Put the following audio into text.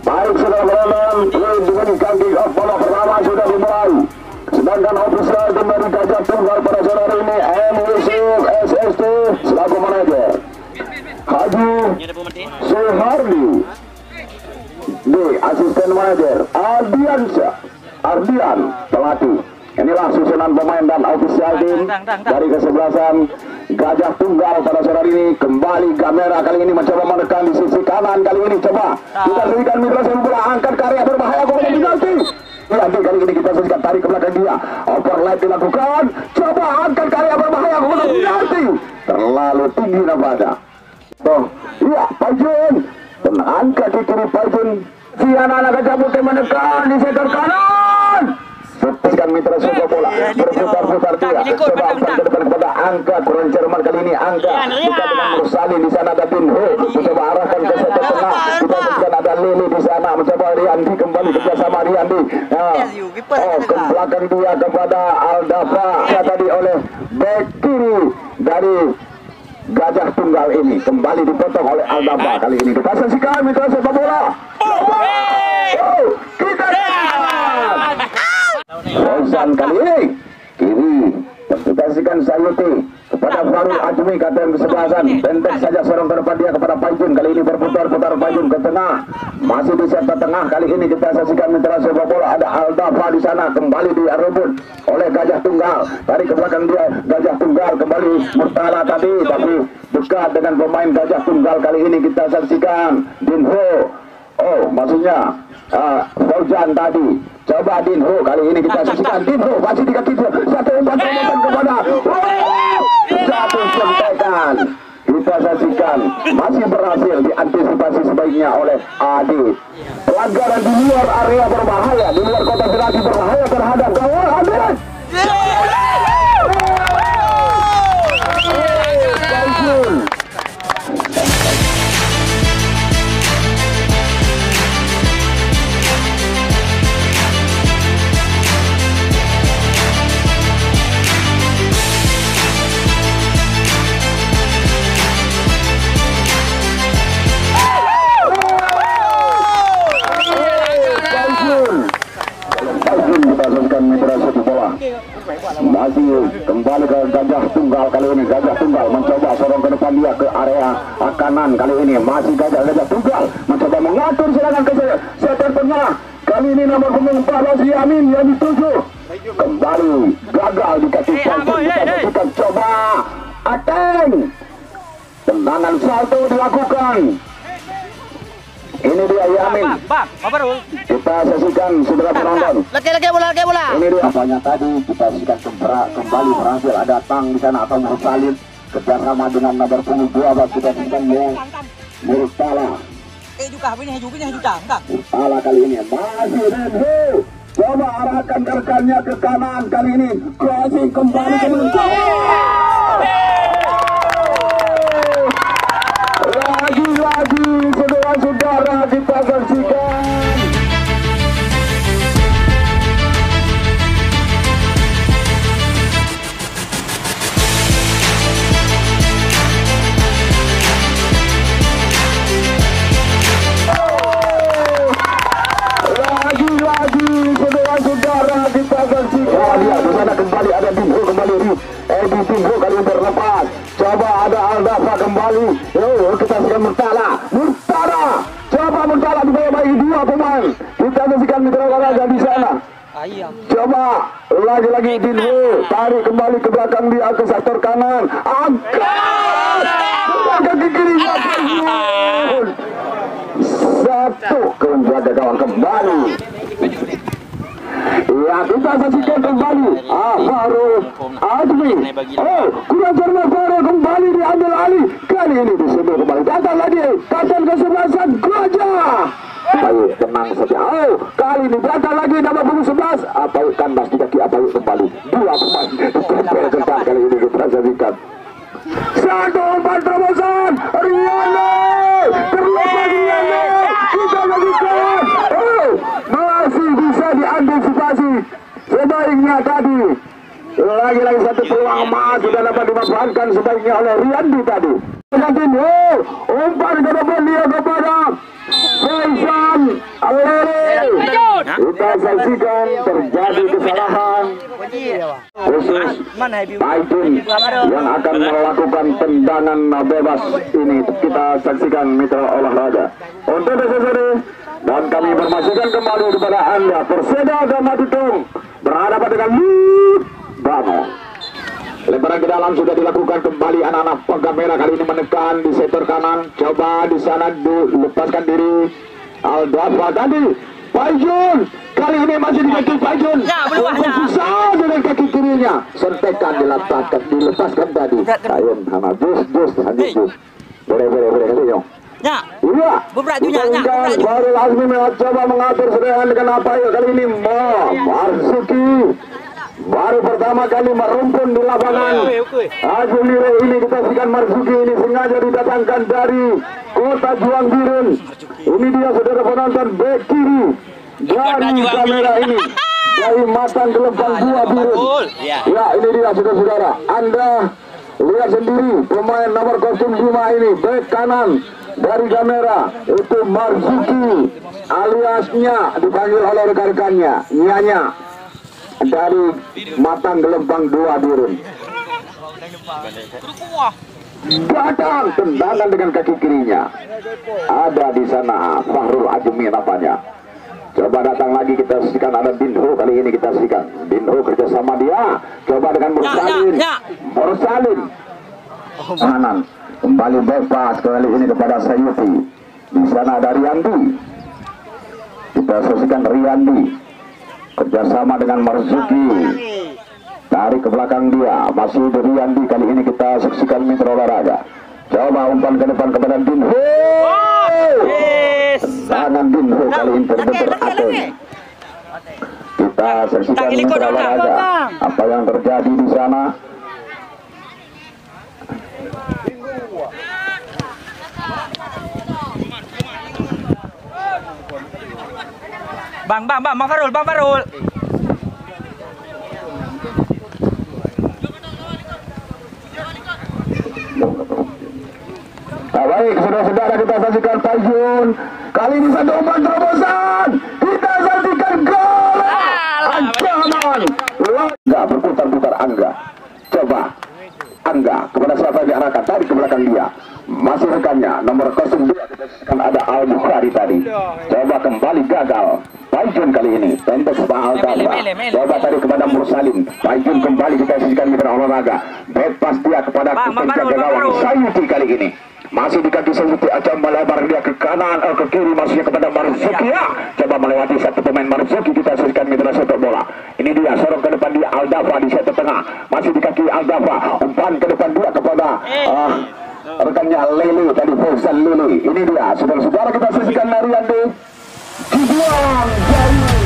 Baik, sudah berlalu dengan kaki off bola pertama sudah dimulai. Sedangkan ofisial tim dari Gajah Tunggal pada sore hari ini M. Yusuf SST selaku manajer, Haji Suhardi D. asisten manajer, Ardian pelatih. Inilah susunan pemain dan ofisial tim dari kesebelasan Gajah Tunggal pada sore hari ini. Kembali kamera kali ini mencoba menekan di sisi kanan. Kali ini coba kita berikan Mitra sepak bola, angkat karya berbahaya kepada penalti. Nanti kali ini kita saksikan tarik ke belakang dia. Overlap dilakukan. Coba angkat karya berbahaya kepada penalti. Terlalu tinggi nampaknya. Tuh, iya Pajun angkat di kiri Pajun. Si anak-anak Gajah Putih menekan di sektor kanan. Lepaskan Mitra sepak bola, berputar-putar dia. Coba umpan ke depan kepada Angga, kurang Jerman kali ini Angga. Kita dengan Mursali di sana ada Binho, mencoba arahkan ke sektor tengah. Kita saksikan ada Lili di sana, mencoba Riyandi kembali kerjasama Riyandi. Ke belakang dia kepada Aldafa. Tadi oleh bek kiri dari Gajah Tunggal ini kembali dipotong oleh Aldafa. Kali ini kita saksikan Mitra sepak bola. Kita Rozan kali ini kiri tertukasikan Sayuti kepada Farul Ajmi, KTM kesebelasan. Bentek saja sorong ke depan dia kepada Pajun. Kali ini berputar-putar Pajun ke tengah, masih di sektor tengah. Kali ini kita saksikan Mitra sepak bola, ada Aldafa di sana kembali direbut oleh Gajah Tunggal. Tarik ke belakang dia Gajah Tunggal, kembali Murtala tadi tapi dekat dengan pemain Gajah Tunggal. Kali ini kita saksikan Dinho. Maksudnya Fauzan tadi. Coba Dinho, kali ini kita saksikan Dinho masih di kaki satu umpan kepada satu sentekan. Kita saksikan masih berhasil diantisipasi sebaiknya oleh Adi. Pelanggaran di luar area berbahaya, di luar kotak penalti berbahaya terhadap gawang Adi. Masih kembali ke Gajah Tunggal. Kali ini Gajah Tunggal mencoba sorong ke depan dia ke area kanan. Kali ini masih Gajah Tunggal mencoba mengatur serangan ke sektor tengah. Kali ini nomor punggung 14 Yamin yang dituju kembali gagal di kaki kita coba Ateng. Tendangan salto dilakukan. Ini dia Yamin. Kita saksikan saudara penonton. Lagi bola. Ini dia apanya tadi kita saksikan kembali berhasil ada Tang di sana atau Mursalin kerjasama dengan nomor punggung 12 kita saksikan Murtala. Murtala kali ini masih Renho. Coba arahkan rekannya ke kanan. Kali ini crossing kembali ke lagi saudara-saudara kita saksikan. Lagi saudara-saudara kita saksikan. Lihat di sana kembali ada Dinho kembali di Dinho kali ini terlepas. Coba ada Aldafa kembali. Kita saksikan Murtala. Coba Murtala dibawa-bawa dua pemain. Kita saksikan Mitra olahraga di sana. Coba lagi-lagi Dinho tarik kembali ke belakang dia ke sektor kanan. Angkat ke kirinya. Satu menjaga gawang kembali. Ya kita saksikan kembali Farul Ajmi. Kurang cermat Farul kembali diambil alih. Kali ini disebut kembali datang lagi kapten kesebelasan Gajah. Ayo tenang saja. Kali ini datang lagi nomor punggung 11 Apayu kandas di kaki Apayu kembali. Dua pemain ditempel ketat kali ini kita saksikan. Satu umpan terobosan Riano terlepas Riano. Kita saksikan masih bisa diantisipasi sebaiknya tadi. Lagi-lagi satu peluang emas sudah dapat dimanfaatkan sebaiknya oleh Riyandi tadi. umpan ke depan dia kepada Faisal Alere. Kita saksikan terjadi kesalahan khusus Aidin yang akan melakukan tendangan bebas ini. Kita saksikan mitra olahraga untuk sore dan kami informasikan kembali kepada Anda Perseda dan Maditung berhadapan dengan Lut Bamo. Lemparan ke dalam sudah dilakukan kembali, anak-anak pegang merah kali ini menekan di sektor kanan, coba di sana lepaskan diri Aldafa tadi Faijun kali ini masih dikaki Faijun susah dengan kaki kirinya, sentekan dilepaskan tadi Ayun Hana jus boleh katanya ya iya baru Azmi coba mengatur serangan dengan apa ya kali ini Marzuki baru pertama kali merumpun di lapangan. Ajulire ini kita saksikan Marzuki ini sengaja didatangkan dari kota Juang Birun. Ini dia saudara penonton bek kiri dari kamera ini dari Matang Gelembang 2 Birun. Ya ini dia saudara-saudara. Anda lihat sendiri pemain nomor kostum 5 ini bek kanan dari kamera itu Marzuki aliasnya dipanggil oleh rekan-rekannya Nyanya dari Matang Gelembang 2 Birun. Datang tendangan dengan kaki kirinya. Ada di sana Fahrul Ajmi namanya. Coba datang lagi kita saksikan ada Dinho kali ini kita saksikan. Dinho kerjasama dia. Coba dengan Mursalin. Kanan kembali bebas kali ini kepada Sayuti. Di sana ada Riyandi. Kita saksikan Riyandi kerjasama dengan Marzuki tarik ke belakang dia masih Riyandi kali ini kita saksikan mitra olahraga coba umpan ke depan kepada Dinho tangan Dinho kali ini terbentur Aten kita saksikan mitra olahraga apa yang terjadi di sana. Bang Farul. Baik, saudara-saudara kita saksikan Faijun. Kali ini satu umpan terobosan. Kita saksikan gol. Ancaman. Angga berputar-putar Angga. Coba Angga kepada siapa yang diarahkan tadi ke belakang dia. Masih rekannya nomor 02 kita saksikan ada Al Bukhari tadi. Coba kembali gagal. Faijun kali ini tembak Al Dafa. Coba tadi kepada Mursalin. Faijun kembali kita saksikan mitra olahraga. Bebas dia kepada penjaga gawang Sayuti kali ini. Masih di kaki Sayuti akan melebar dia ke kanan ke kiri masih kepada Marzuki ya. Coba melewati satu pemain Marzuki kita saksikan mitra sepak bola. Ini dia sorong ke depan dia Aldafa di sektor tengah. Masih di kaki Aldafa. Umpan ke depan dia kepada rekannya Lili tadi Faisal Lili. Ini dia saudara-saudara kita saksikan Riyandi dibuang jauh.